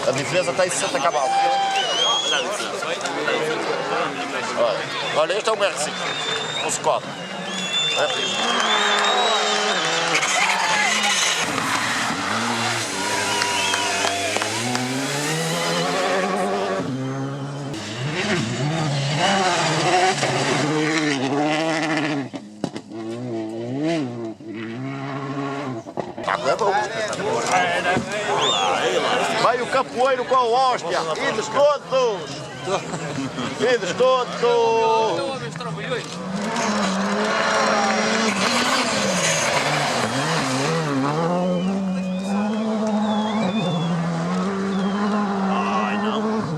A diferença está em 60 cavalos. Olha, este é um R5, um Skoda. É bom. Vai o capoeiro com a hóstia. Ides todos. Ides todos. Ai, não.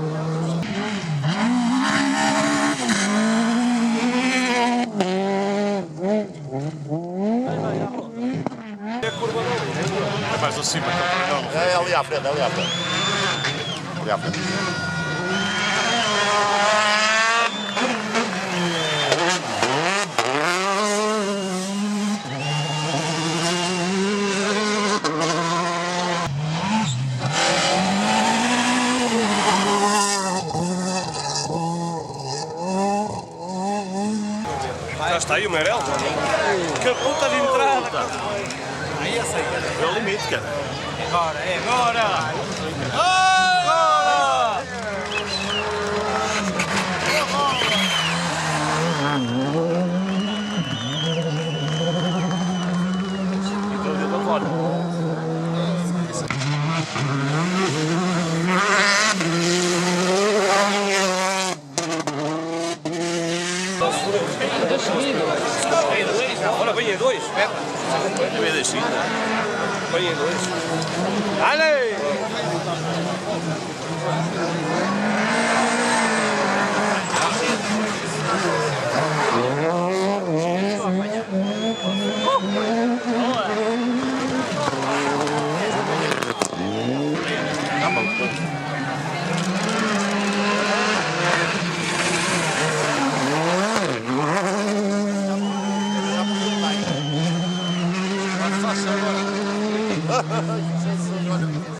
É mais acima que o É ali à frente, ali à frente. Ali à frente. Já está aí o Meirelles. Que puta de entrada. Aí eu sei. É o limite, cara. Agora, é agora! Agora! Olha, vem em dois. Vem da China. Vem em dois. Dale! Jesus, olha.